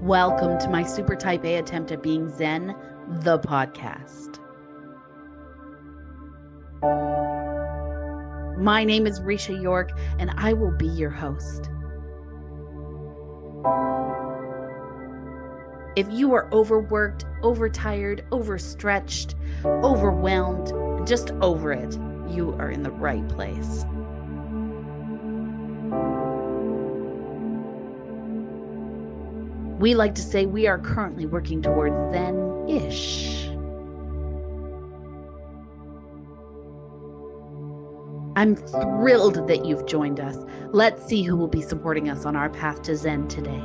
Welcome to my super type A attempt at being Zen, the podcast. My name is Risha York, and I will be your host. If you are overworked, overtired, overstretched, overwhelmed, and just over it, you are in the right place. We like to say we are currently working towards Zen-ish. I'm thrilled that you've joined us. Let's see who will be supporting us on our path to Zen today.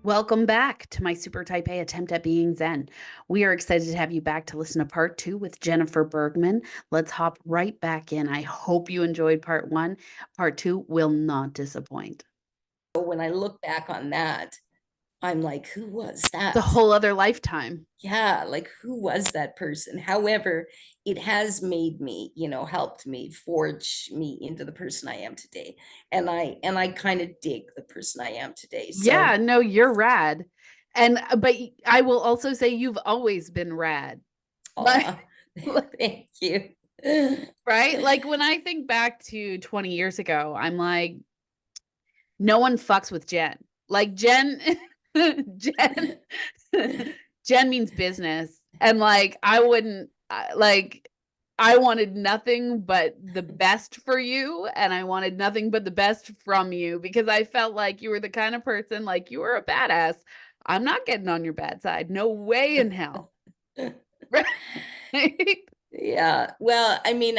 Welcome back to my super type A attempt at being Zen. We are excited to have you back to listen to part 2 with Jennifer Burgmann. Let's hop right back in. I hope you enjoyed part 1. Part 2 will not disappoint. When I look back on that, I'm like, who was that? It's a whole other lifetime. Yeah, like who was that person? However, it has made me, helped me forge me into the person I am today. And I kind of dig the person I am today. So yeah, no, you're rad. But I will also say you've always been rad. Thank you. Right? Like when I think back to 20 years ago, I'm like, no one fucks with Jen. Like Jen Jen means business. And like, I wanted nothing but the best for you. And I wanted nothing but the best from you because I felt like you were the kind of person, like you were a badass. I'm not getting on your bad side. No way in hell. Right? Yeah. Well, I mean,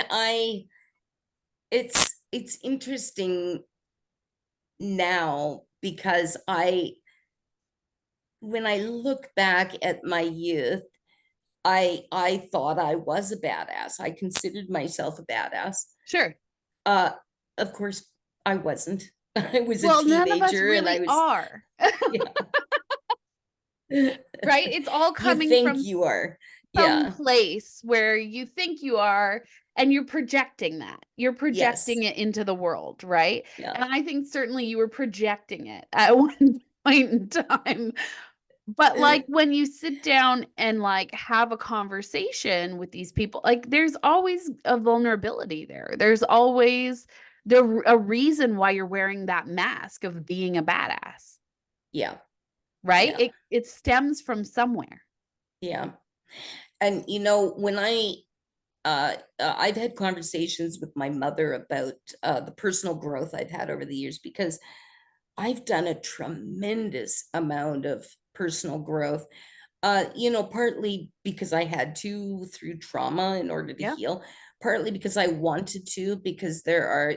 it's interesting now because when I look back at my youth, I thought I was a badass. I considered myself a badass. Sure. Of course, I wasn't. I was a teenager, none of us really and I was. are. Yeah. Right? It's all coming you think from you are. some place where you think you are, and you're projecting that. You're projecting it into the world, right? Yeah. And I think certainly you were projecting it at one point in time. But like when you sit down and like have a conversation with these people, like there's always a vulnerability there. There's always a reason why you're wearing that mask of being a badass. Yeah. Right? Yeah. It stems from somewhere. Yeah. And when I've had conversations with my mother about the personal growth I've had over the years, because I've done a tremendous amount of personal growth, partly because I had to through trauma in order to heal, partly because I wanted to, because there are,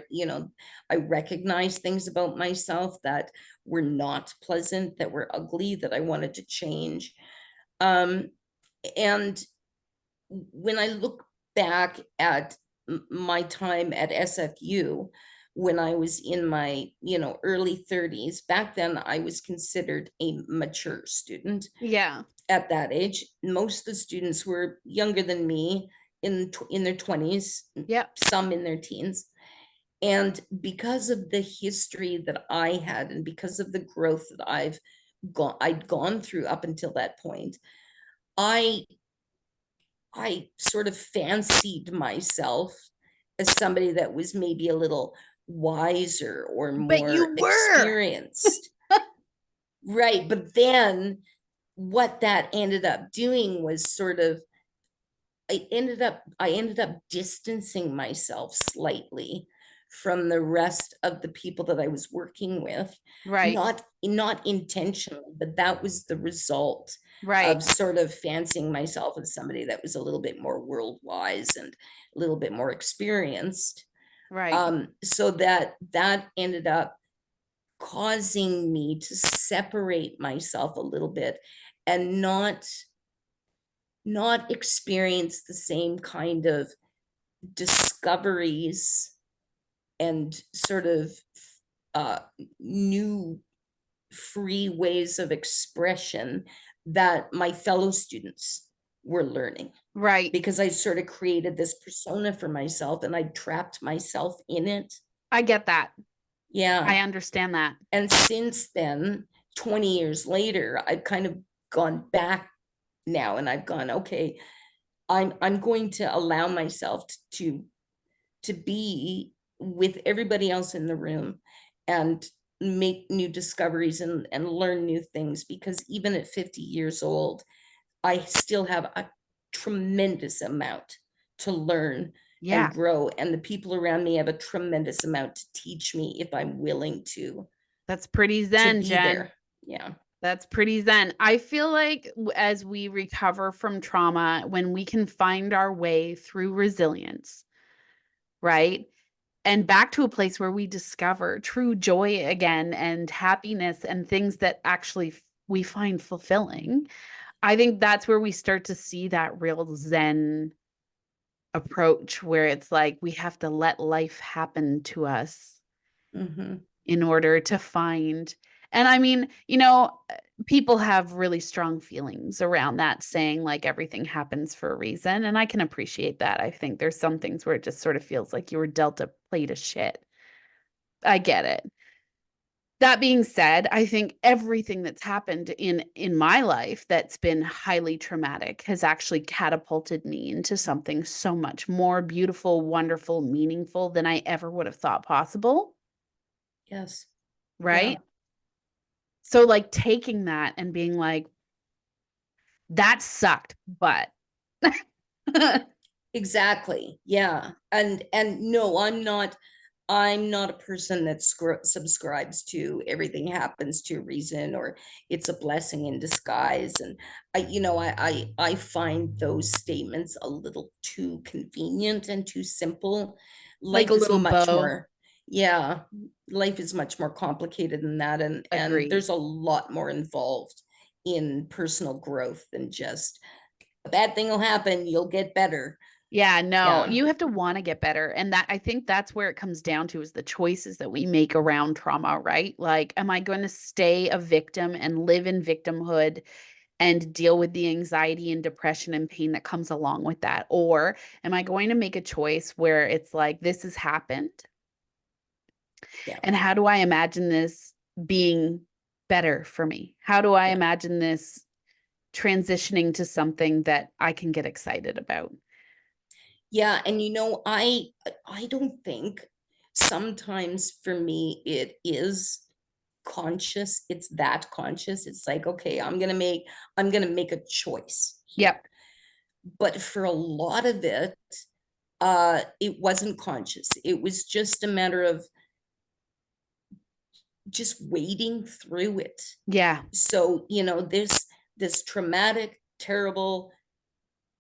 I recognize things about myself that were not pleasant, that were ugly, that I wanted to change. And when I look back at my time at SFU, when I was in my, early 30s, back then I was considered a mature student. Yeah. At that age, most of the students were younger than me, in their 20s, some in their teens. And because of the history that I had, and because of the growth that I'd gone through up until that point, I sort of fancied myself as somebody that was maybe a little wiser or more experienced. Right. But then what that ended up doing was sort of, I ended up distancing myself slightly from the rest of the people that I was working with. Right. Not intentionally, but that was the result Right. of sort of fancying myself as somebody that was a little bit more world wise and a little bit more experienced. Right. So that ended up causing me to separate myself a little bit and not experience the same kind of discoveries and sort of new free ways of expression that my fellow students were learning, Right. because I sort of created this persona for myself and I trapped myself in it. I get that. Yeah. I understand that. And since then, 20 years later, I've kind of gone back now and I've gone, okay, I'm going to allow myself to be with everybody else in the room and make new discoveries and learn new things, because even at 50 years old, I still have a tremendous amount to learn Yeah. and grow. And the people around me have a tremendous amount to teach me if I'm willing That's pretty to zen, be Jen. there. Yeah. That's pretty zen. I feel like as we recover from trauma, when we can find our way through resilience, right? And back to a place where we discover true joy again and happiness and things that actually we find fulfilling. I think that's where we start to see that real zen approach where it's like we have to let life happen to us Mm-hmm. in order to find. And I mean, people have really strong feelings around that, saying like everything happens for a reason. And I can appreciate that. I think there's some things where it just sort of feels like you were dealt a plate of shit. I get it. That being said, I think everything that's happened in my life that's been highly traumatic has actually catapulted me into something so much more beautiful, wonderful, meaningful than I ever would have thought possible, Yes. Yeah. right? So like taking that and being like, that sucked, but Exactly. Yeah. And no, I'm not a person that subscribes to everything happens to a reason, or it's a blessing in disguise. And I find those statements a little too convenient and too simple. like a Life is little much bow. more, yeah, life is much more complicated than that. And Agreed. there's a lot more involved in personal growth than just a bad thing will happen, you'll get better. Yeah, no, Yeah. you have to want to get better. And that I think that's where it comes down to is the choices that we make around trauma, right? Like, am I going to stay a victim and live in victimhood and deal with the anxiety and depression and pain that comes along with that? Or am I going to make a choice where it's like, this has happened? Yeah. And how do I imagine this being better for me? How do I Yeah. imagine this transitioning to something that I can get excited about? Yeah, and I don't think, sometimes for me it is conscious. It's that conscious. It's like, okay, I'm going to make a choice here. Yep. But for a lot of it, it wasn't conscious. It was just a matter of just wading through it. Yeah. So, this traumatic, terrible,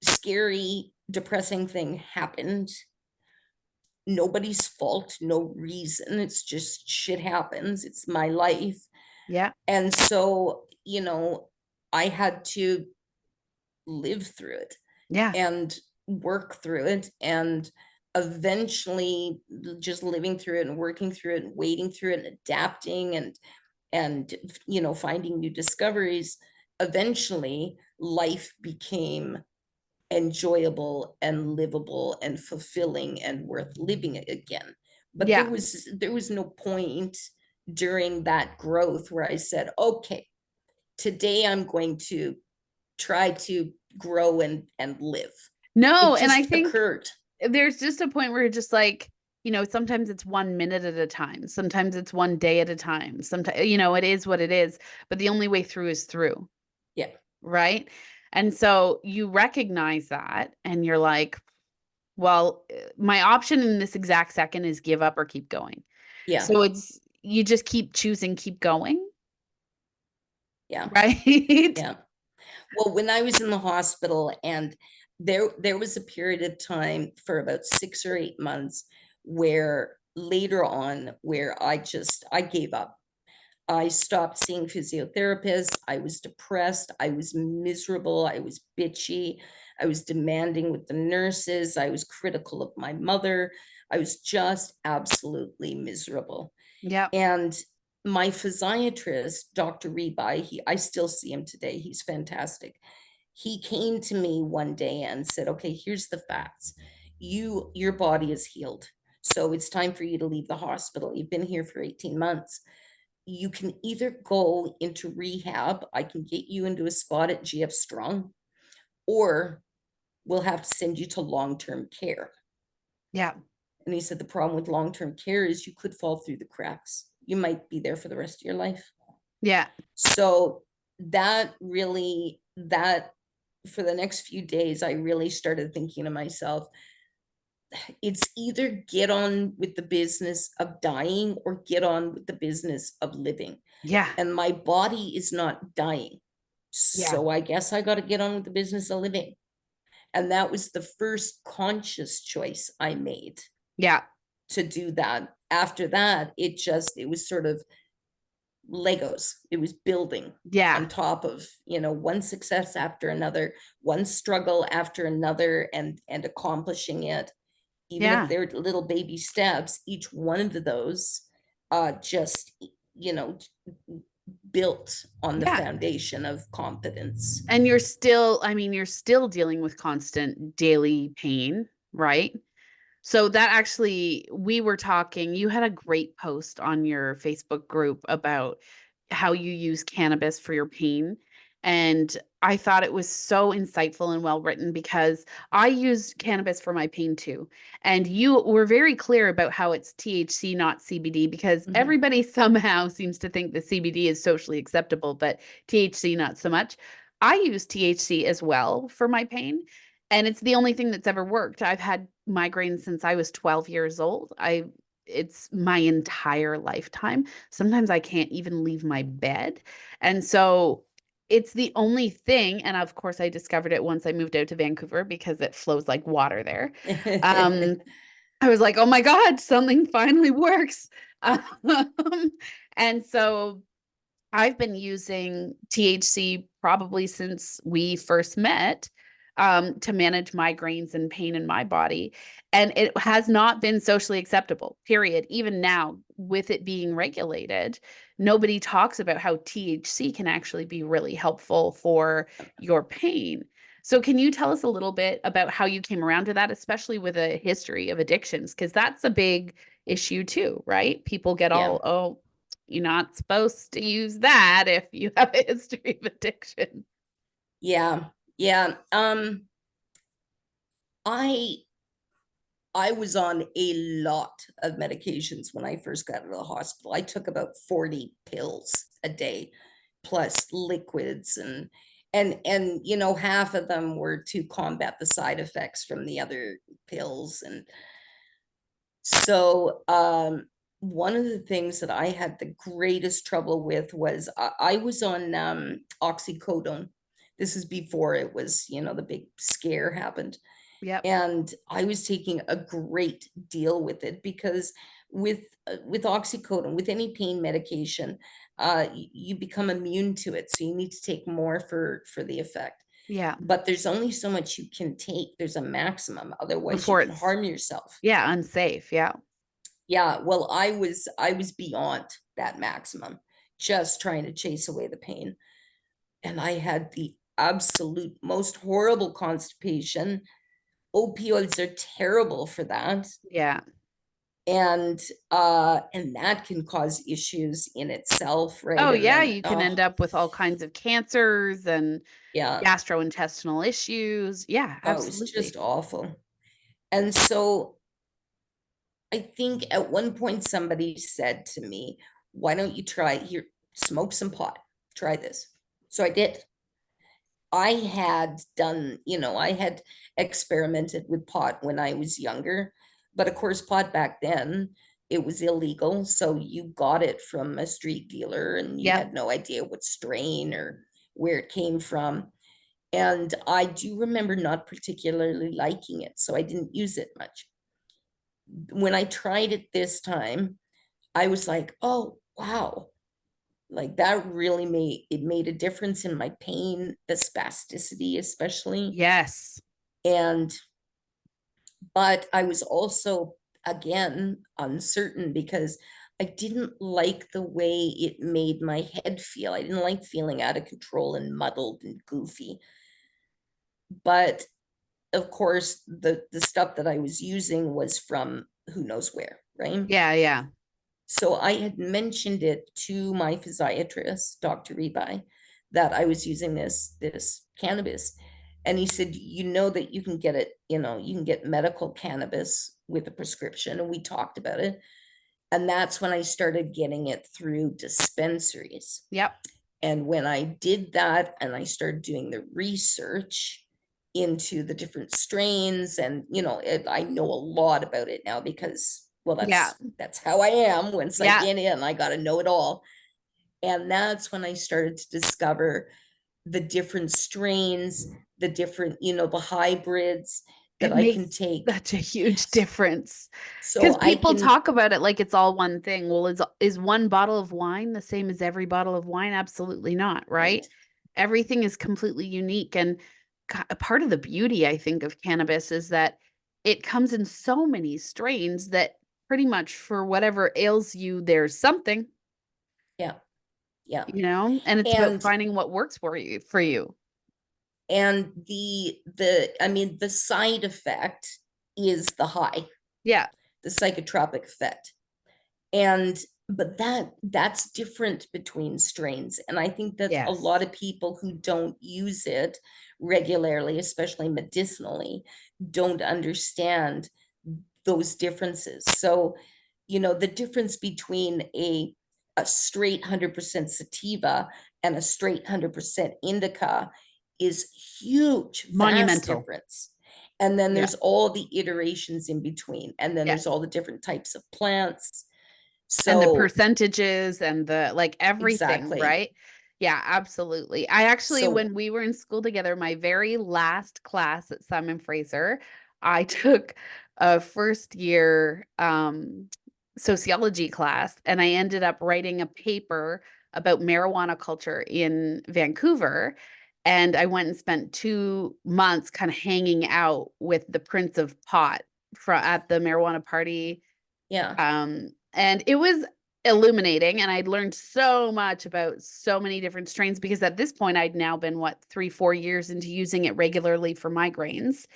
scary, depressing thing happened. Nobody's fault, no reason. It's just shit happens. It's my life. Yeah. And so, I had to live through it Yeah. and work through it, and eventually just living through it and working through it and waiting through it and adapting and finding new discoveries. Eventually life became enjoyable and livable and fulfilling and worth living again. But there Yeah. was there was no point during that growth where I said, okay, today I'm going to try to grow and live. No, It and I just think occurred. there's just a point where it's just like, sometimes it's 1 minute at a time. Sometimes it's one day at a time. Sometimes, it is what it is, but the only way through is through, Yeah. right? And so you recognize that and you're like, well, my option in this exact second is give up or keep going. Yeah. So you just keep choosing, keep going, Yeah. right? Yeah. Well, when I was in the hospital, and there was a period of time for about 6 or 8 months where later on where I gave up. I stopped seeing physiotherapists. I was depressed. I was miserable. I was bitchy. I was demanding with the nurses. I was critical of my mother. I was just absolutely miserable. Yep. And my physiatrist, Dr. Rebai, I still see him today. He's fantastic. He came to me one day and said, okay, here's the facts. Your body is healed. So it's time for you to leave the hospital. You've been here for 18 months. You can either go into rehab. I can get you into a spot at GF Strong, or we'll have to send you to long-term care. Yeah. And he said, the problem with long-term care is you could fall through the cracks. You might be there for the rest of your life. Yeah. So that really, that for the next few days, I really started thinking to myself, it's either get on with the business of dying or get on with the business of living. Yeah. And my body is not dying. Yeah. So I guess I got to get on with the business of living. And that was the first conscious choice I made Yeah. to do that. After that, it was sort of Legos. It was building Yeah. on top of, one success after another, one struggle after another, and accomplishing it. Even if Yeah. they're little baby steps, each one of those just, you know, built on the Yeah. foundation of confidence. And you're still, I mean, you're still dealing with constant daily pain, right? So that actually, we were talking, you had a great post on your Facebook group about how you use cannabis for your pain. And I thought it was so insightful and well written because I used cannabis for my pain too. And you were very clear about how it's THC, not CBD, because Mhm. everybody somehow seems to think the CBD is socially acceptable, but THC not so much. I use THC as well for my pain. And it's the only thing that's ever worked. I've had migraines since I was 12 years old. It's my entire lifetime. Sometimes I can't even leave my bed. And so it's the only thing, and of course I discovered it once I moved out to Vancouver because it flows like water there. Um, I was like, "Oh my god, something finally works." Um, and so I've been using THC probably since we first met, to manage migraines and pain in my body, and it has not been socially acceptable, period. Even now, with it being regulated, nobody talks about how THC can actually be really helpful for your pain. So can you tell us a little bit about how you came around to that, especially with a history of addictions? Because that's a big issue too, right? People get Yeah. all, "Oh, you're not supposed to use that if you have a history of addiction." Yeah. Yeah. I I was on a lot of medications when I first got out of the hospital. I took about 40 pills a day, plus liquids, and half of them were to combat the side effects from the other pills. And so one of the things that I had the greatest trouble with was I was on oxycodone. This is before it was, the big scare happened. Yep. And I was taking a great deal with it because with oxycodone, with any pain medication, you become immune to it. So you need to take more for the effect. Yeah. But there's only so much you can take. There's a maximum. Otherwise, you Before can it's, harm yourself. yeah, unsafe. Yeah. Yeah, well, I was beyond that maximum, just trying to chase away the pain. And I had the absolute most horrible constipation. Opioids are terrible for that. Yeah. And that can cause issues in itself, right? Oh, And yeah, then you can end up with all kinds of cancers and yeah, gastrointestinal issues. Yeah, oh, it was just absolutely. awful. And so I think at one point somebody said to me, why don't you try here, smoke some pot, try this. So I did. I had done, I had experimented with pot when I was younger, but of course, pot back then, it was illegal. So you got it from a street dealer and you Yep. had no idea what strain or where it came from. And I do remember not particularly liking it, so I didn't use it much. When I tried it this time, I was like, oh, wow, like that really made a difference in my pain, the spasticity especially. Yes. And but I was also again uncertain because I didn't like the way it made my head feel. I didn't like feeling out of control and muddled and goofy. But of course, the stuff that I was using was from who knows where, right? Yeah, yeah. So I had mentioned it to my physiatrist, Dr. Rebai, that I was using this cannabis. And he said, you know that you can get it, you can get medical cannabis with a prescription. And we talked about it. And that's when I started getting it through dispensaries. Yep. And when I did that and I started doing the research into the different strains, and I know a lot about it now because, well, Yeah. that's how I am. Once I Yeah. get in, I got to know it all. And that's when I started to discover the different strains, the different, the hybrids that It I can makes take. such a huge Yes. difference. Because So I people can, talk about it like it's all one thing. Well, is one bottle of wine the same as every bottle of wine? Absolutely not, right? right. Everything is completely unique. And a part of the beauty, I think, of cannabis is that it comes in so many strains that pretty much for whatever ails you, there's something, Yeah. Yeah. and it's about And finding what works for you. the side effect is the high, Yeah. the psychotropic effect. And but that's different between strains. And I think that a Yes. lot of people who don't use it regularly, especially medicinally, don't understand those differences. So, the difference between a straight 100% sativa and a straight 100% indica is huge, vast Monumental. difference. And then Yeah. there's all the iterations in between. And then Yeah. there's all the different types of plants. And the So, percentages and the like everything, exactly. right? Yeah, absolutely. I actually, So, when we were in school together, my very last class at Simon Fraser, I took a first year sociology class and I ended up writing a paper about marijuana culture in Vancouver. And I went and spent 2 months kind of hanging out with the Prince of Pot at the marijuana party, yeah, and it was illuminating, and I'd learned so much about so many different strains because at this point I'd now been 3-4 years into using it regularly for migraines.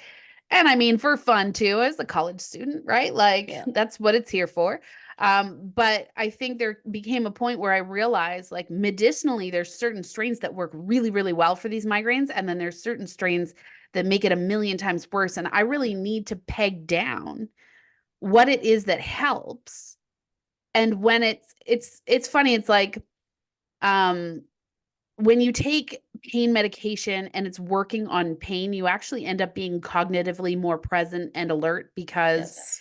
And I mean for fun too, as a college student, right? Like yeah, that's what it's here for. But I think there became a point where I realized like medicinally there's certain strains that work really, really well for these migraines, and then there's certain strains that make it a million times worse. And I really need to peg down what it is that helps. And when it's funny, it's like um when you take pain medication and it's working on pain, you actually end up being cognitively more present and alert because yes,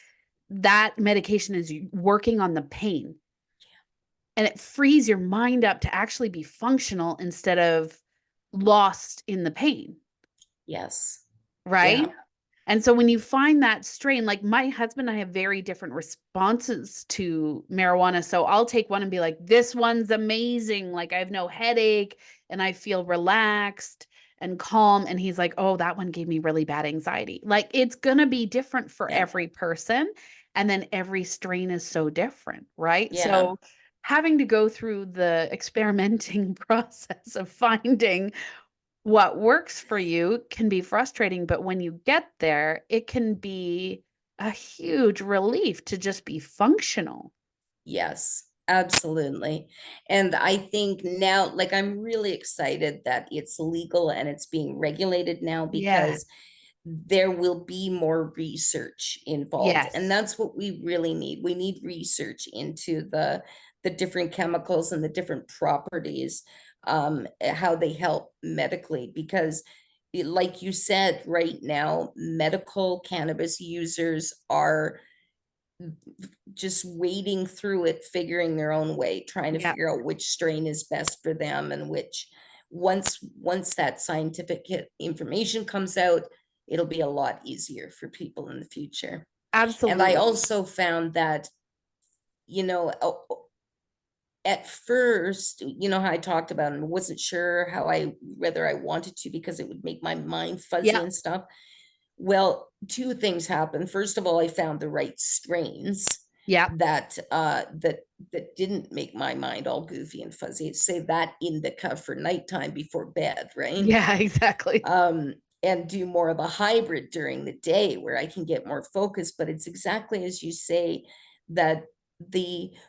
that medication is working on the pain, and it frees your mind up to actually be functional instead of lost in the pain, yes, right? yeah, And so when you find that strain, like my husband and I have very different responses to marijuana. So I'll take one and be like, this one's amazing. Like I have no headache and I feel relaxed and calm. And he's like, oh, that one gave me really bad anxiety. Like it's going to be different for yeah, every person. And then every strain is so different, right? yeah, So having to go through the experimenting process of finding what works for you can be frustrating, but when you get there, it can be a huge relief to just be functional. yes, absolutely. And I think now, like, I'm really excited that it's legal and it's being regulated now Yeah. because there will be more research involved. And Yes. that's what we really need. We need research into the different chemicals and the different properties, how they help medically, because like you said, right now, medical cannabis users are just wading through it, figuring their own way, trying to Yeah. figure out which strain is best for them, and which once that scientific information comes out, it'll be a lot easier for people in the future. And I Absolutely. also found that, you know, at first, how I talked about and wasn't sure whether I wanted to because it would make my mind fuzzy Yeah. and stuff. Well, two things happened. First of all, I found the right strains Yeah. that didn't make my mind all goofy and fuzzy. Say that indica for nighttime before bed, right? Yeah, exactly. Um, and do more of a hybrid during the day where I can get more focus. But it's exactly as you say, that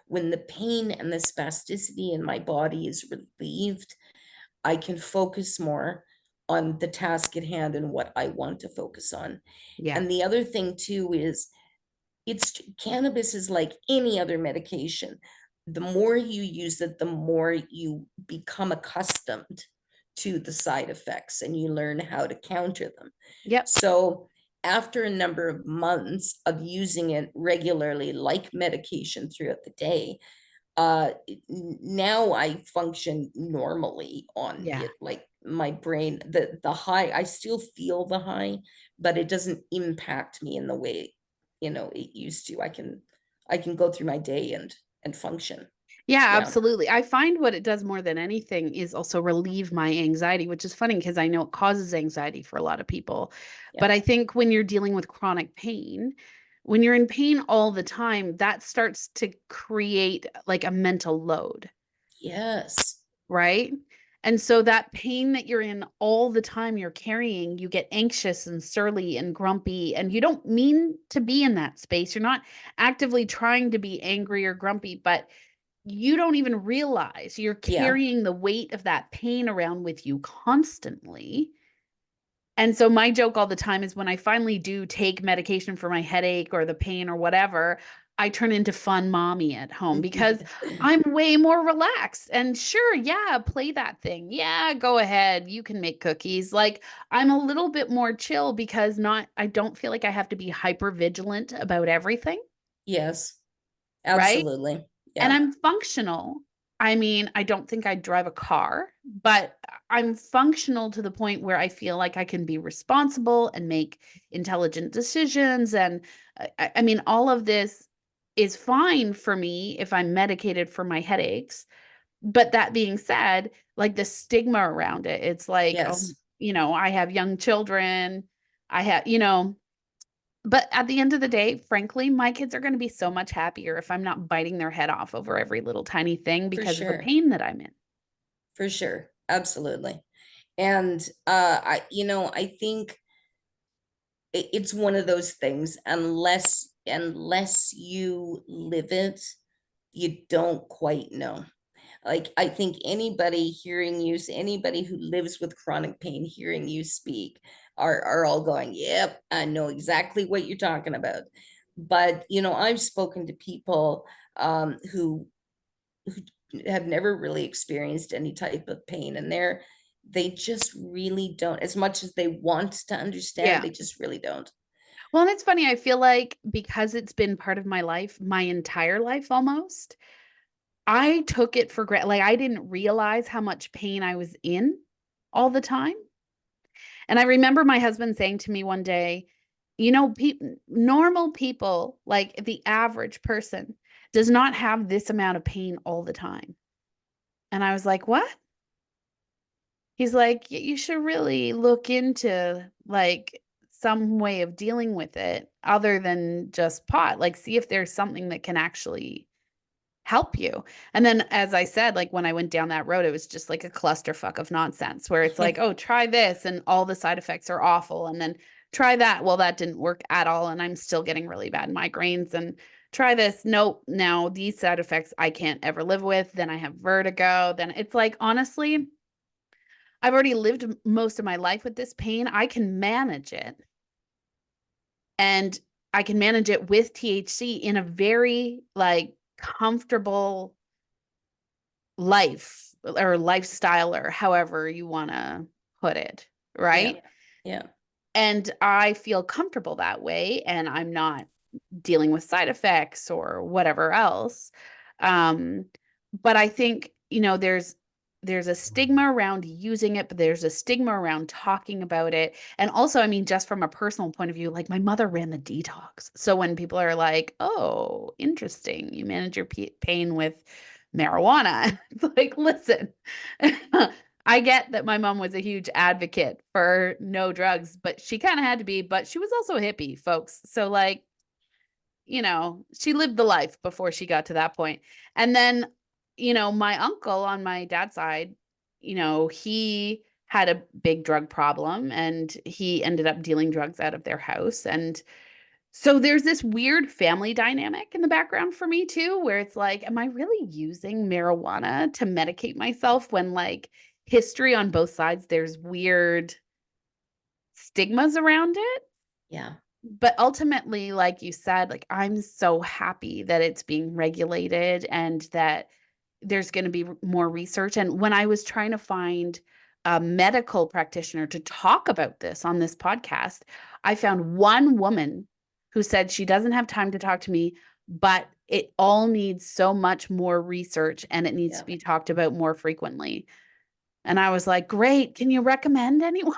when the pain and the spasticity in my body is relieved, I can focus more on the task at hand and what I want to focus on. Yeah. And the other thing too is, it's cannabis is like any other medication. The more you use it, the more you become accustomed to the side effects and you learn how to counter them. Yep. So after a number of months of using it regularly like medication throughout the day, now I function normally on Yeah. it. Like my brain, the high, I still feel the high, but it doesn't impact me in the way, it used to. I can go through my day and function. Yeah, Yeah, absolutely. I find what it does more than anything is also relieve my anxiety, which is funny because I know it causes anxiety for a lot of people. yeah, But I think when you're dealing with chronic pain, when you're in pain all the time, that starts to create like a mental load, yes, right? And so that pain that you're in all the time you're carrying, you get anxious and surly and grumpy, and you don't mean to be in that space. You're not actively trying to be angry or grumpy, but you don't even realize you're yeah, carrying the weight of that pain around with you constantly. And so my joke all the time is when I finally do take medication for my headache or the pain or whatever, I turn into fun mommy at home because I'm way more relaxed. And sure, yeah, play that thing. Yeah, go ahead. You can make cookies. Like I'm a little bit more chill because not I don't feel like I have to be hyper vigilant about everything, yes, right? absolutely. And Yeah, I'm functional. I mean, I don't think I'd drive a car, but I'm functional to the point where I feel like I can be responsible and make intelligent decisions. And I mean, all of this is fine for me if I'm medicated for my headaches. But that being said, like the stigma around it, it's like, oh, yes, I have young children. I have, but at the end of the day, frankly, my kids are going to be so much happier if I'm not biting their head off over every little tiny thing for because of the sure, pain that I'm in. for sure, absolutely. And I think it's one of those things, unless you live it, you don't quite know. Like, I think anybody who lives with chronic pain hearing you speak are all going, yep, I know exactly what you're talking about. But I've spoken to people who have never really experienced any type of pain, and they just really don't, as much as they want to understand, Yeah. they just really don't. Well, and it's funny. I feel like because it's been part of my life, my entire life almost, I took it for granted. Like I didn't realize how much pain I was in all the time. And I remember my husband saying to me one day, normal people, like the average person, does not have this amount of pain all the time. And I was like, what? He's like, You should really look into like some way of dealing with it other than just pot. Like, see if there's something that can actually help you." And then, as I said, like when I went down that road, it was just like a clusterfuck of nonsense where it's like, oh, try this and all the side effects are awful. And then try that. Well, that didn't work at all. And I'm still getting really bad migraines. And try this. Nope. Now these side effects I can't ever live with. Then I have vertigo. Then it's like, honestly, I've already lived most of my life with this pain. I can manage it, and I can manage it with THC in a very like comfortable life or lifestyle or however you want to put it, Yeah, right? yeah, And I feel comfortable that way and I'm not dealing with side effects or whatever else. Um, but I think, there's a stigma around using it, but there's a stigma around talking about it. And also, I mean, just from a personal point of view, like my mother ran the detox. So when people are like, "Oh, interesting, you manage your pain with marijuana," it's like, listen. I get that my mom was a huge advocate for no drugs, but she kind of had to be, but she was also a hippie, folks. So like, she lived the life before she got to that point. And then, my uncle on my dad's side, he had a big drug problem, and he ended up dealing drugs out of their house. And so there's this weird family dynamic in the background for me too, where it's like, am I really using marijuana to medicate myself when like history on both sides, there's weird stigmas around it? Yeah. But ultimately, like you said, like I'm so happy that it's being regulated and that there's going to be more research. And when I was trying to find a medical practitioner to talk about this on this podcast, I found one woman who said she doesn't have time to talk to me, but it all needs so much more research and it needs Yeah. to be talked about more frequently. And I was like, great. Can you recommend anyone?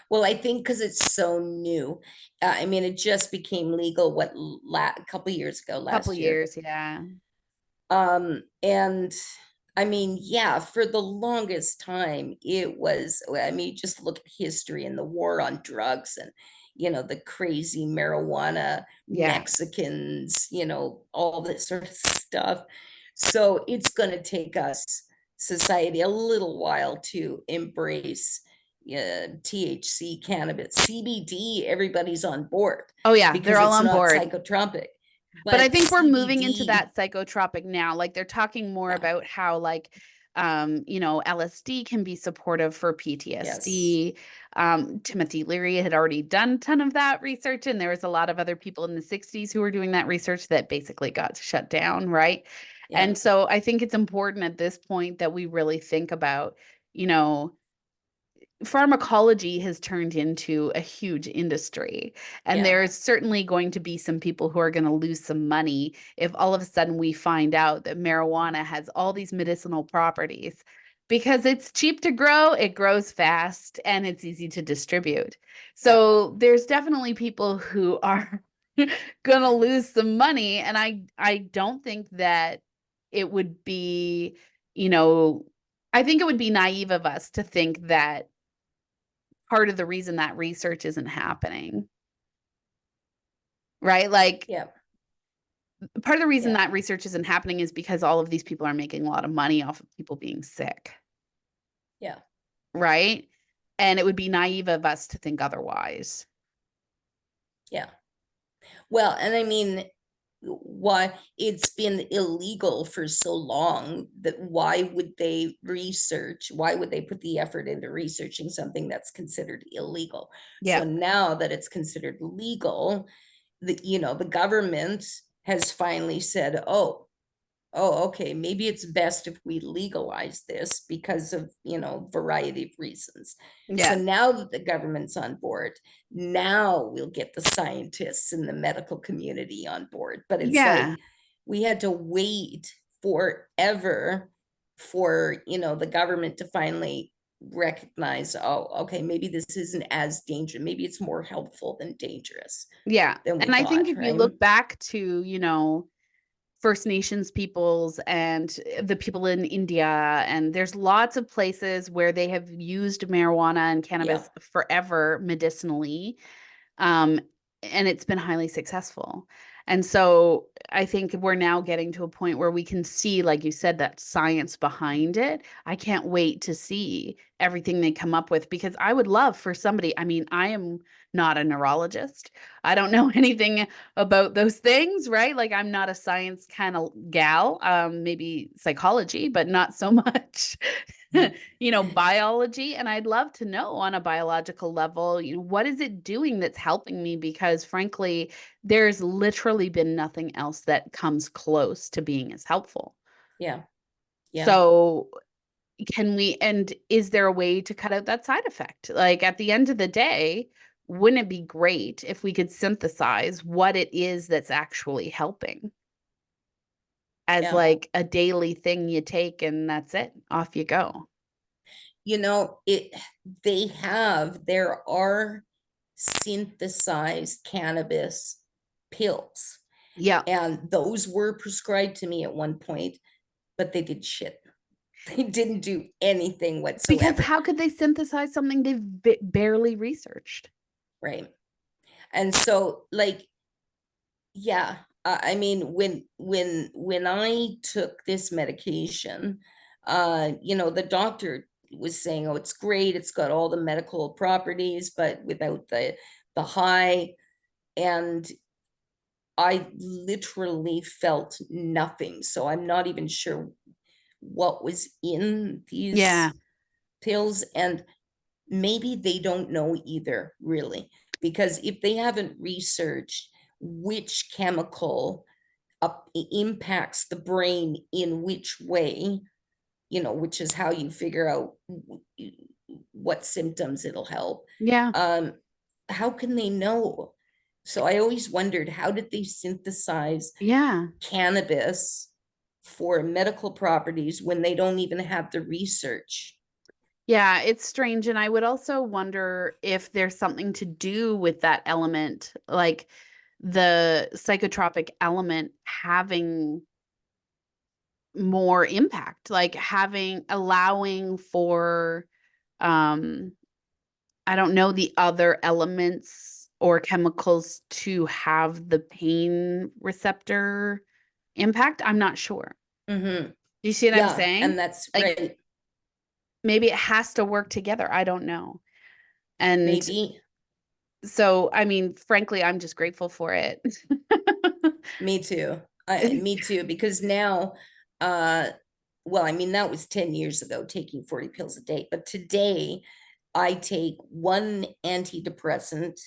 Well, I think because it's so new. I mean, it just became legal, what, a couple years ago, Couple last year. years, yeah. And I mean, yeah, for the longest time, it was, I mean, just look at history and the war on drugs and, the crazy marijuana Yeah. Mexicans, all this sort of stuff. So it's going to take us, society, a little while to embrace THC, cannabis, CBD. Everybody's on board Oh yeah, they're because all it's on not board. psychotropic. But I But think we're moving into CBD, that psychotropic now. Like they're talking more yeah, about how like LSD can be supportive for yes, PTSD. Timothy Leary had already done a ton of that research, and there was a lot of other people in the 60s who were doing that research that basically got shut down, right? yeah, And so I think it's important at this point that we really think about, you know, pharmacology has turned into a huge industry. And yeah, there's certainly going to be some people who are going to lose some money if all of a sudden we find out that marijuana has all these medicinal properties. Because it's cheap to grow, it grows fast, and it's easy to distribute. yeah, So there's definitely people who are going to lose some money. And I don't think that it would be, you know, I think it would be naive of us to think that part of the reason that research isn't happening, right? Like yeah, part of the reason yeah, that research isn't happening is because all of these people are making a lot of money off of people being sick, yeah, right? And it would be naive of us to think otherwise. yeah. Well, and I mean, why it's been illegal for so long, that why would they research? Why would they put the effort into researching something that's considered illegal? So Yeah. now that it's considered legal, the government has finally said, oh, okay, maybe it's best if we legalize this because of, variety of reasons. So Yeah. now that the government's on board, now we'll get the scientists and the medical community on board. But it's like Yeah. we had to wait forever for, the government to finally recognize, oh, okay, maybe this isn't as dangerous. Maybe it's more helpful than dangerous Yeah. than we And I think thought, if you right? look back to, First Nations peoples and the people in India, and there's lots of places where they have used marijuana and Yeah, cannabis forever medicinally. Um, and it's been highly successful. And so I think we're now getting to a point where we can see, like you said, that science behind it. I can't wait to see everything they come up with because I would love for somebody. I mean, I am not a neurologist. I don't know anything about those things, right? Like I'm not a science kind of gal, maybe psychology, but not so much. Biology. And I'd love to know on a biological level, what is it doing that's helping me? Because frankly, there's literally been nothing else that comes close to being as helpful. yeah, yeah, So and is there a way to cut out that side effect? Like at the end of the day, wouldn't it be great if we could synthesize what it is that's actually helping as yeah. like a daily thing you take and that's it, off you go? It there are synthesized cannabis pills, Yeah. and those were prescribed to me at one point, but they did shit. They didn't do anything Because whatsoever, how could they synthesize something they've barely researched? right? And so, like, yeah, I mean, when I took this medication, The doctor was saying, oh, it's great, it's got all the medical properties, but without the high. And I literally felt nothing. So I'm not even sure what was in Yeah. these pills. And maybe they don't know either, really, because if they haven't researched which chemical impacts the brain in which way, which is how you figure out what symptoms it'll help. Yeah. How can they know? So I always wondered, how did they synthesize Yeah. cannabis for medical properties when they don't even have the research? Yeah, it's strange. And I would also wonder if there's something to do with that element, like the psychotropic element having more impact, like allowing for, um, I don't know, the other elements or chemicals to have the pain receptor impact. I'm not sure. Mm-hmm. Do you see what I'm Yeah, and saying? that's Like right. maybe it has to work together. I don't know. And Maybe. so, I mean, frankly, I'm just grateful for it. Me too. Me too, because now, uh, well, I mean, that was 10 years ago, taking 40 pills a day. But today, I take one antidepressant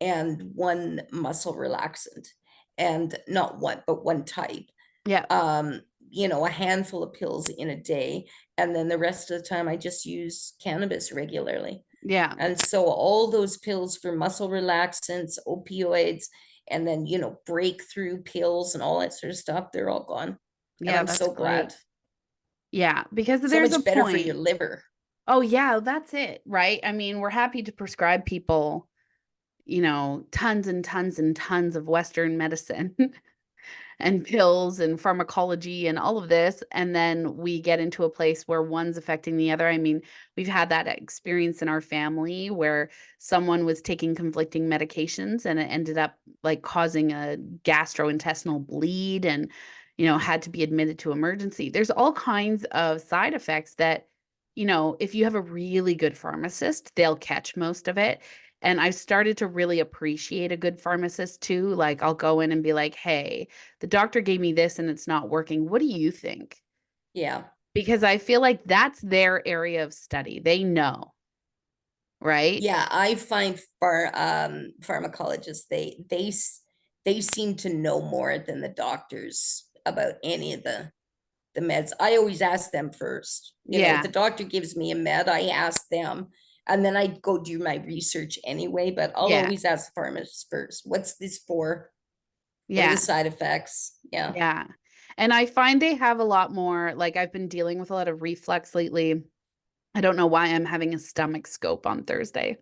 and one muscle relaxant, and not one, but one type. Yeah. Um, a handful of pills in a day. And then the rest of the time, I just use cannabis regularly. Yeah. And so all those pills for muscle relaxants, opioids, and then, breakthrough pills and all that sort of stuff, they're all gone. And Yeah, I'm that's so great. glad. Yeah, because So there's a much better for your point. liver. Oh, yeah, that's it, right? I mean, we're happy to prescribe people, tons and tons and tons of Western medicine and pills and pharmacology and all of this. And then we get into a place where one's affecting the other. I mean, we've had that experience in our family where someone was taking conflicting medications and it ended up like causing a gastrointestinal bleed and, had to be admitted to emergency. There's all kinds of side effects that, if you have a really good pharmacist, they'll catch most of it. And I've started to really appreciate a good pharmacist too. Like I'll go in and be like, hey, the doctor gave me this and it's not working. What do you think? Yeah. Because I feel like that's their area of study. They know, right? Yeah, I find pharmacologists, they seem to know more than the doctors about any of the meds. I always ask them first. If Yeah. the doctor gives me a med, I ask them, and then I go do my research anyway, but I'll Yeah. always ask the pharmacist first. What's this for? What are the Yeah. side effects? Yeah. Yeah. And I find they have a lot more, like I've been dealing with a lot of reflux lately. I don't know why I'm having a stomach scope on Thursday.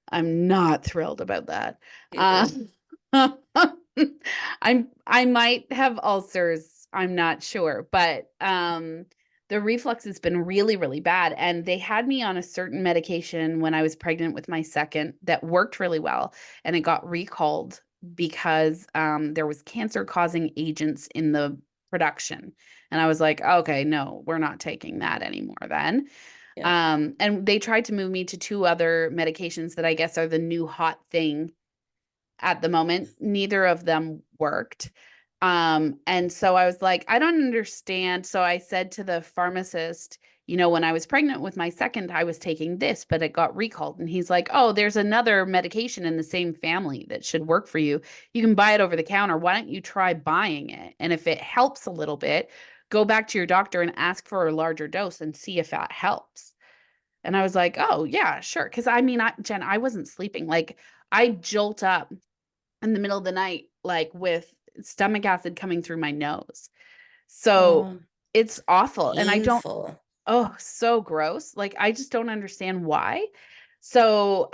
I'm not thrilled about that. Uh, Ew. I might have ulcers. I'm not sure, but the reflux has been really, really bad. And they had me on a certain medication when I was pregnant with my second that worked really well, and it got recalled because there was cancer-causing agents in the production. And I was like, okay, no, we're not taking that anymore then. Yeah. And they tried to move me to two other medications that I guess are the new hot thing at the moment. Neither of them worked. And so I was like, I don't understand. So I said to the pharmacist, when I was pregnant with my second, I was taking this, but it got recalled. And he's like, oh, there's another medication in the same family that should work for you. You can buy it over the counter. Why don't you try buying it? And if it helps a little bit, go back to your doctor and ask for a larger dose and see if that helps. And I was like, "Oh, yeah, sure." Because I mean, Jen, I wasn't sleeping. Like, I jolt up in the middle of the night, like with stomach acid coming through my nose. So Oh, it's awful. And I don't, painful. oh, so gross. Like, I just don't understand why. So,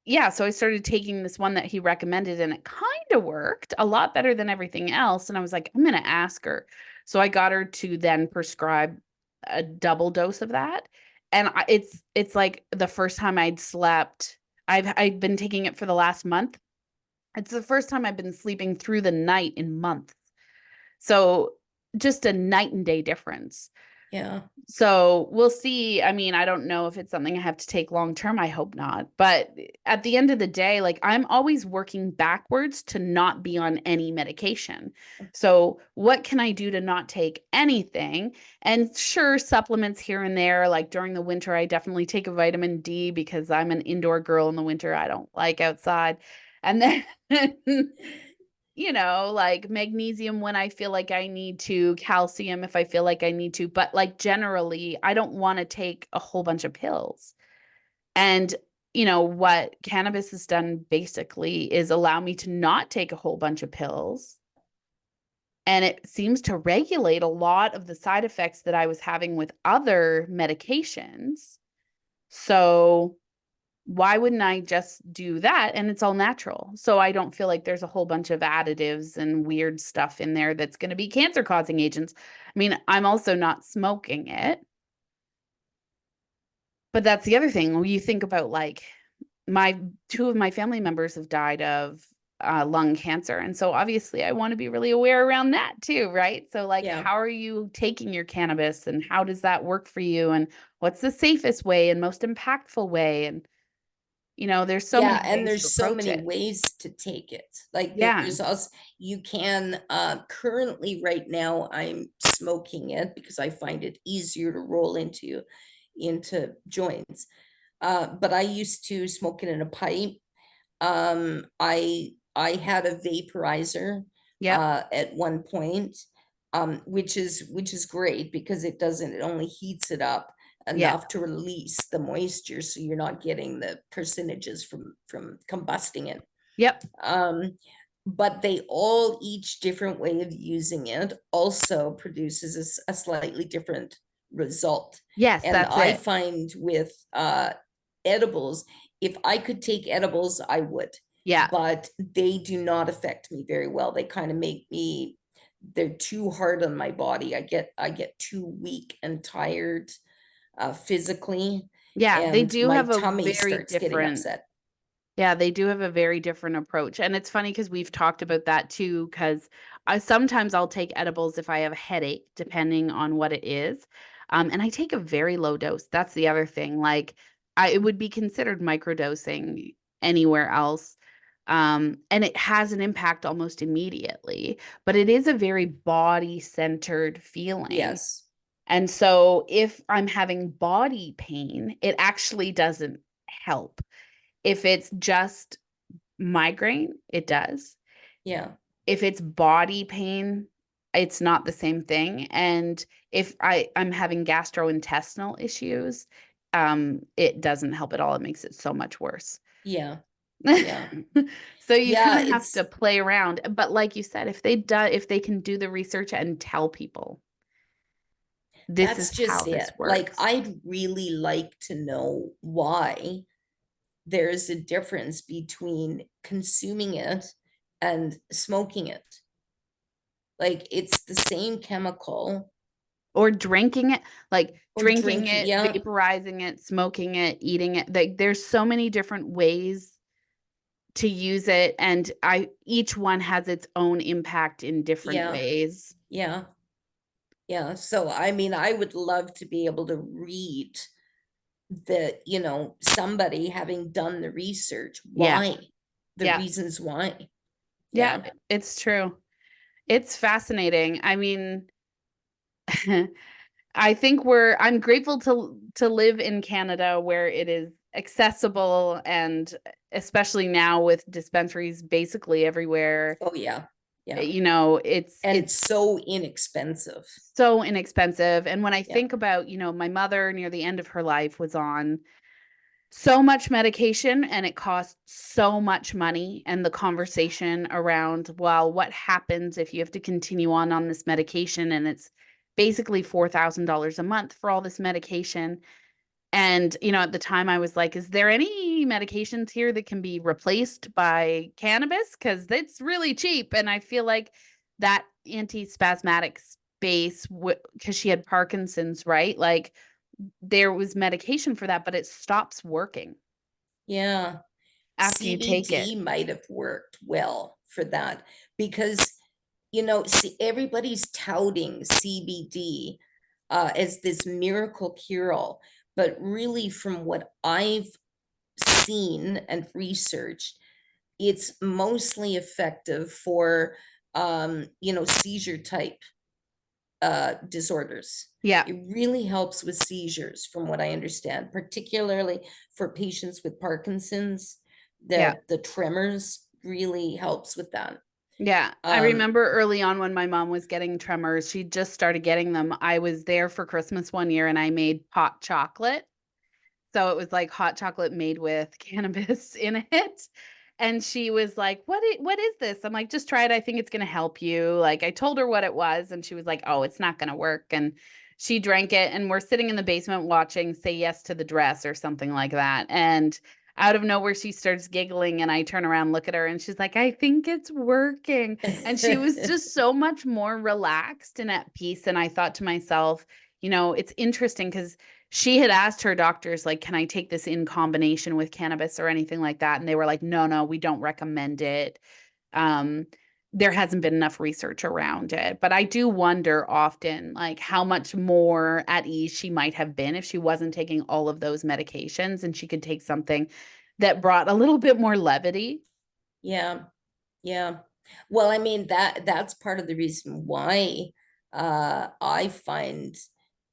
yeah, so I started taking this one that he recommended and it kind of worked a lot better than everything else. And I was like, I'm going to ask her. So I got her to then prescribe a double dose of that. And it's like the first time I'd slept. I've been taking it for the last month. It's the first time I've been sleeping through the night in months. So just a night and day difference. Yeah. So we'll see. I mean, I don't know if it's something I have to take long term. I hope not. But at the end of the day, like I'm always working backwards to not be on any medication. So what can I do to not take anything? And sure, supplements here and there. Like during the winter, I definitely take a vitamin D because I'm an indoor girl in the winter. I don't like outside. And then like magnesium when I feel like I need to, calcium if I feel like I need to, but like generally, I don't want to take a whole bunch of pills. And what cannabis has done basically is allow me to not take a whole bunch of pills. And it seems to regulate a lot of the side effects that I was having with other medications. So why wouldn't I just do that? And it's all natural. So I don't feel like there's a whole bunch of additives and weird stuff in there that's going to be cancer causing agents. I mean, I'm also not smoking it. But that's the other thing. When you think about like my two of my family members have died of lung cancer. And so obviously I want to be really aware around that too, right? So like Yeah. how are you taking your cannabis and how does that work for you? And what's the safest way and most impactful way? And there's so Yeah, many and ways to there's so approach many it. ways to take it. Like Yeah. there's also, you can currently right now I'm smoking it because I find it easier to roll into joints. But I used to smoke it in a pipe. I had a vaporizer Yep. at one point, which is great because it only heats it up Yeah. enough to release the moisture, so you're not getting the carcinogens from combusting it. Yep. Um, but they all, each different way of using it also produces a slightly different result. Yes, And that's I it. find with edibles, if I could take edibles, I would, Yeah. but they do not affect me very well. They kind of make me, they're too hard on my body. I get too weak and tired physically, Yeah, they and do my have a tummy very starts getting different upset. Yeah, they do have a very different approach. And it's funny because we've talked about that too, because I sometimes I'll take edibles if I have a headache, depending on what it is. And I take a very low dose. That's the other thing. Like it would be considered microdosing anywhere else. And it has an impact almost immediately, but it is a very body-centered feeling. Yes. And so if I'm having body pain, it actually doesn't help. If it's just migraine, it does. Yeah. If it's body pain, it's not the same thing. And if I'm having gastrointestinal issues, it doesn't help at all. It makes it so much worse. Yeah. Yeah. So you kind Yeah. of have to It's play around. But like you said, if they can do the research and tell people this is That's how just it. this Like, works. I'd really like to know why there's a difference between consuming it and smoking it. Like, it's the same chemical Or drinking it, like or drinking drinking. it, Yeah. vaporizing it, smoking it, eating it. Like there's so many different ways to use it, and I each one has its own impact in different Yeah. ways. Yeah. Yeah. So, I mean, I would love to be able to read somebody having done the research, Yeah. why, the Yeah. reasons why. Yeah, Yeah. it's true. It's fascinating. I mean, I think I'm grateful to live in Canada where it is accessible and especially now with dispensaries basically everywhere. Oh, yeah. Yeah. It's And so inexpensive. so inexpensive. And when I Yeah. think about, my mother near the end of her life was on so much medication and it cost so much money. And the conversation around, well, what happens if you have to continue on this medication? And it's basically $4,000 a month for all this medication. And, at the time I was like, is there any medications here that can be replaced by cannabis? Because it's really cheap. And I feel like that anti-spasmodic space, because she had Parkinson's, right? Like there was medication for that, but it stops working Yeah. after you take it. CBD might have worked well for that because see, everybody's touting CBD as this miracle cure-all, but really, from what I've seen and researched, it's mostly effective for seizure type disorders. Yeah. It really helps with seizures, from what I understand, particularly for patients with Parkinson's. Yeah. The tremors really helps with that. Yeah. I Um, remember early on when my mom was getting tremors, she just started getting them. I was there for Christmas one year and I made hot chocolate. So it was like hot chocolate made with cannabis in it. And she was like, what is this? I'm like, just try it. I think it's gonna help you. Like I told her what it was, and she was like, oh, it's not gonna work. And she drank it, and we're sitting in the basement watching Say Yes to the Dress or something like that. And out of nowhere, she starts giggling, and I turn around, look at her, and she's like, I think it's working. And she was just so much more relaxed and at peace. And I thought to myself, it's interesting because she had asked her doctors, like, can I take this in combination with cannabis or anything like that? And they were like, no, we don't recommend it. Um, there hasn't been enough research around it. But I do wonder often, like, how much more at ease she might have been if she wasn't taking all of those medications and she could take something that brought a little bit more levity. yeah, yeah. Well, I mean, that's part of the reason why I find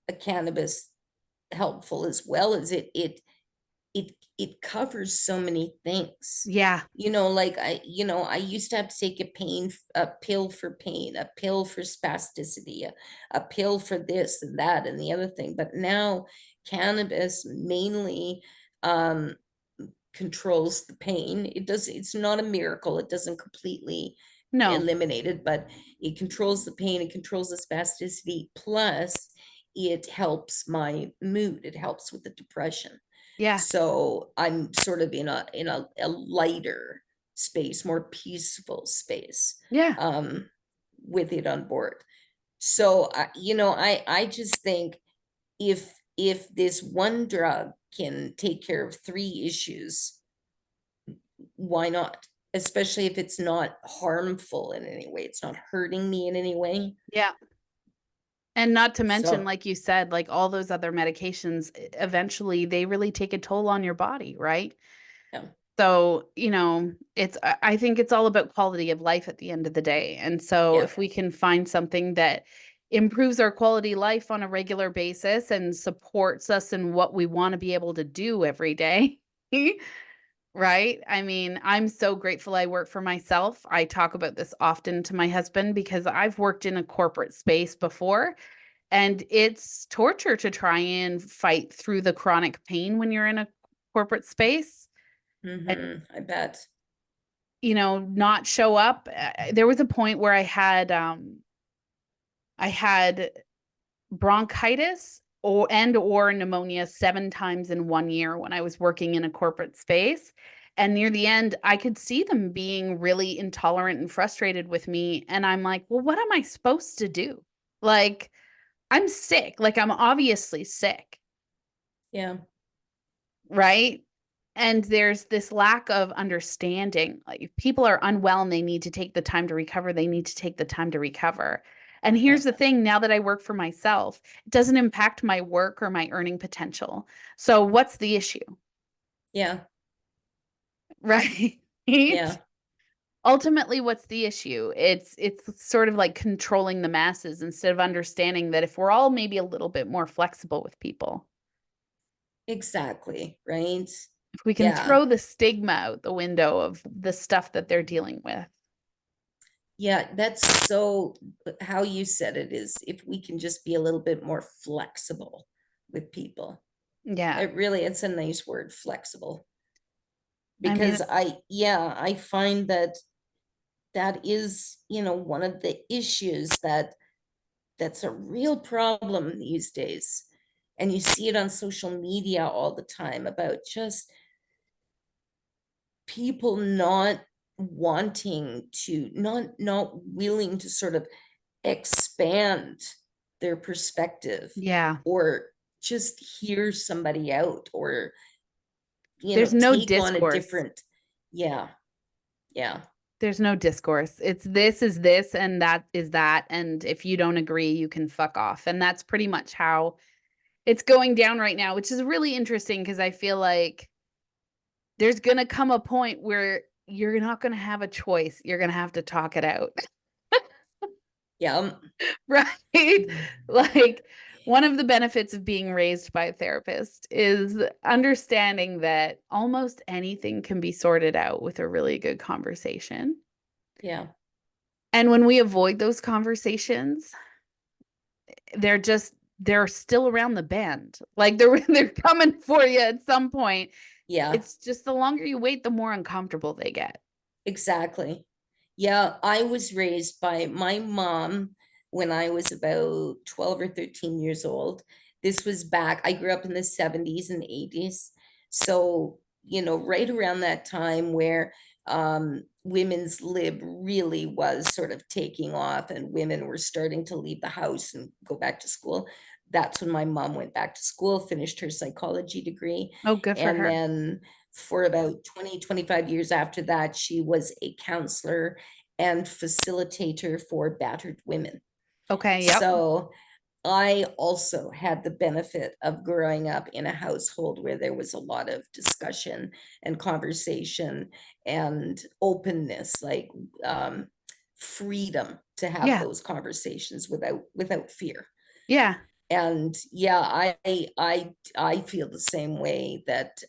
a cannabis helpful, as well as it covers so many things. Yeah. Like I used to have to take a pill for pain, a pill for spasticity, a pill for this and that and the other thing. But now cannabis mainly um controls the pain. It's not a miracle. It doesn't completely No. eliminate it, but it controls the pain, it controls the spasticity, plus it helps my mood. It helps with the depression. Yeah. So I'm sort of in a lighter space, more peaceful space, Yeah. um, with it on board. So I just think, if this one drug can take care of three issues, why not? Especially if it's not harmful in any way, it's not hurting me in any way. Yeah. And not to mention, So, like you said, like all those other medications, eventually they really take a toll on your body, right? yeah, So, I think it's all about quality of life at the end of the day. And so yeah, if we can find something that improves our quality life on a regular basis and supports us in what we want to be able to do every day, right? I mean, I'm so grateful I work for myself. I talk about this often to my husband because I've worked in a corporate space before, and it's torture to try and fight through the chronic pain when you're in a corporate space and, I bet. not show up. There was a point where I had bronchitis or pneumonia 7 times in 1 year when I was working in a corporate space. And near the end, I could see them being really intolerant and frustrated with me. And I'm like, well, what am I supposed to do? Like, I'm sick. Like, I'm obviously sick. Yeah, Right? And there's this lack of understanding. Like, if people are unwell and they need to take the time to recover, they need to take the time to recover. And yeah, here's the thing, now that I work for myself, it doesn't impact my work or my earning potential. So what's the issue? yeah, Right? yeah. Ultimately, what's the issue? It's sort of like controlling the masses instead of understanding that if we're all maybe a little bit more flexible with people, Exactly, right? if we can Yeah. throw the stigma out the window of the stuff that they're dealing with. Yeah, that's so how you said it, is if we can just be a little bit more flexible with people. Yeah. It's a nice word, flexible. I mean, Because I find that that is, one of the issues that's a real problem these days. And you see it on social media all the time, about just people not wanting to, not willing to sort of expand their perspective, yeah. or just hear somebody out, or There's no take on a discourse. different. Yeah, yeah, There's no discourse. It's this is this and that is that. And if you don't agree, you can fuck off. And that's pretty much how it's going down right now, which is really interesting because I feel like there's going to come a point where you're not going to have a choice. You're going to have to talk it out. Yeah. Right? Like one of the benefits of being raised by a therapist is understanding that almost anything can be sorted out with a really good conversation. Yeah. And when we avoid those conversations, they're still around the bend. Like they're coming for you at some point. Yeah. It's just the longer you wait, the more uncomfortable they get. Exactly. Yeah, I was raised by my mom when I was about 12 or 13 years old. This was back, I grew up in the 70s and 80s. So, right around that time where women's lib really was sort of taking off and women were starting to leave the house and go back to school. That's when my mom went back to school, finished her psychology degree. Oh, good for And her. then for about 20, 25 years after that, she was a counselor and facilitator for battered women. Okay, yep. So I also had the benefit of growing up in a household where there was a lot of discussion and conversation and openness, like freedom to have Yeah. those conversations without fear. Yeah. And yeah, I feel the same way that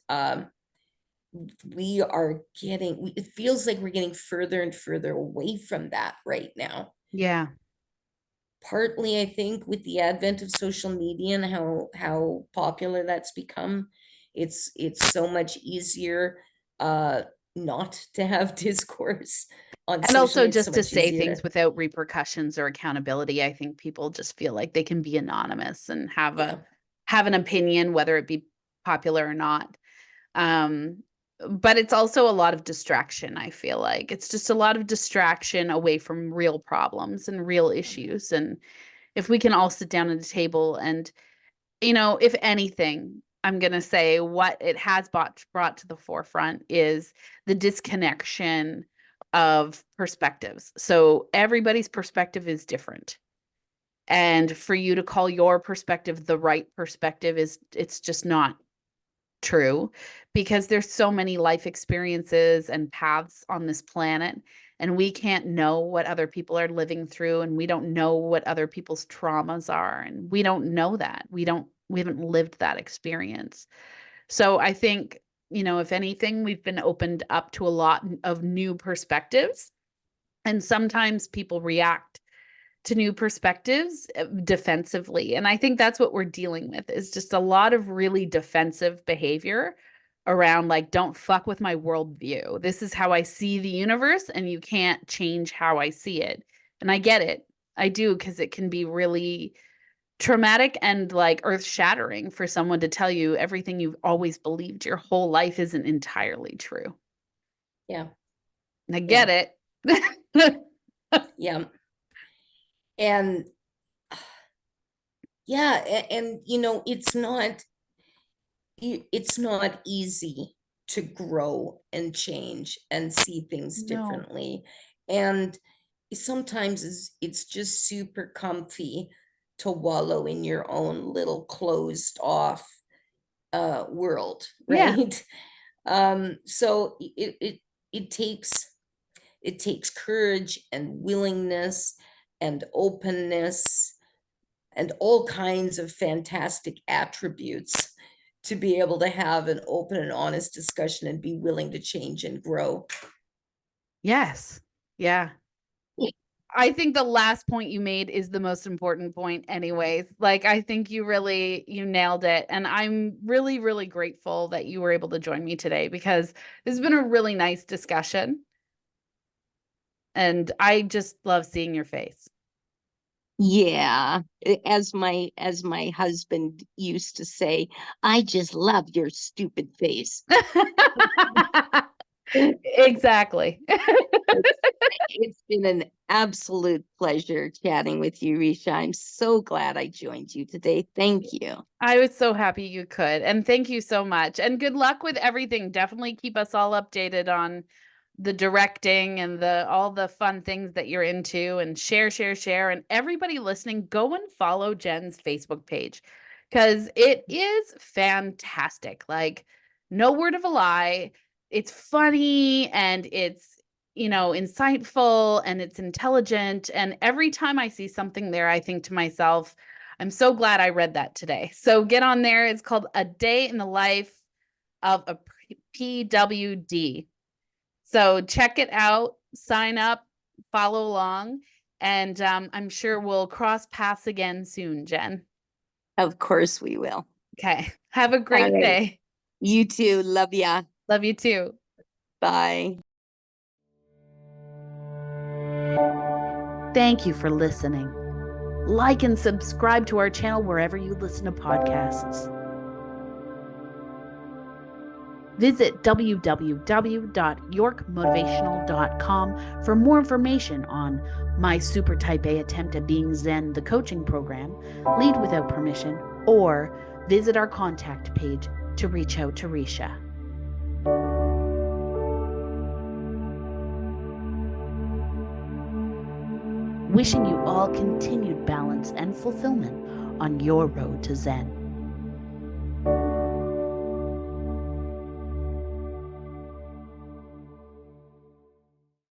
it feels like we're getting further and further away from that right now. Yeah. Partly, I think, with the advent of social media and how popular that's become, it's so much easier not to have discourse on And social also media. It's so just to much say easier things to, without repercussions or accountability. I think people just feel like they can be anonymous and yeah, have an opinion, whether it be popular or not. Um, but it's also a lot of distraction, I feel like. It's just a lot of distraction away from real problems and real issues. And if we can all sit down at a table and, if anything, I'm going to say what it has brought to the forefront is the disconnection of perspectives. So everybody's perspective is different. And for you to call your perspective the right perspective it's just not true because there's so many life experiences and paths on this planet and we can't know what other people are living through and we don't know what other people's traumas are and we don't know that. We haven't lived that experience. So I think, if anything, we've been opened up to a lot of new perspectives and sometimes people react to new perspectives defensively. And I think that's what we're dealing with is just a lot of really defensive behavior around like, don't fuck with my worldview. This is how I see the universe, and you can't change how I see it. And I get it. I do, because it can be really traumatic and like earth shattering for someone to tell you everything you've always believed your whole life isn't entirely true. yeah, And I yeah, get it. yeah. And yeah, and it's not easy to grow and change and see things No. differently. And sometimes it's just super comfy to wallow in your own little closed off world, Yeah. right? So it takes courage and willingness and openness and all kinds of fantastic attributes to be able to have an open and honest discussion and be willing to change and grow. Yes. Yeah. I think the last point you made is the most important point anyways. Like I think you nailed it and I'm really really grateful that you were able to join me today because this has been a really nice discussion and I just love seeing your face. Yeah, as my husband used to say, I just love your stupid face. Exactly. It's been an absolute pleasure chatting with you, Risha. I'm so glad I joined you today. Thank you. I was so happy you could. And thank you so much. And good luck with everything. Definitely keep us all updated on the directing and all the fun things that you're into, and share. And everybody listening, go and follow Jenn's Facebook page because it is fantastic. Like, no word of a lie. It's funny and it's, insightful and it's intelligent. And every time I see something there, I think to myself, I'm so glad I read that today. So get on there. It's called A Day in the Life of a PWD. So check it out, sign up, follow along, and I'm sure we'll cross paths again soon, Jenn. Of course we will. Okay. Have a great right. day. You too. Love ya. Love you too. Bye. Thank you for listening. Like and subscribe to our channel wherever you listen to podcasts. Visit www.yorkmotivational.com for more information on my Super Type A attempt at being Zen, the coaching program, Lead Without Permission, or visit our contact page to reach out to Risha. Wishing you all continued balance and fulfillment on your road to Zen.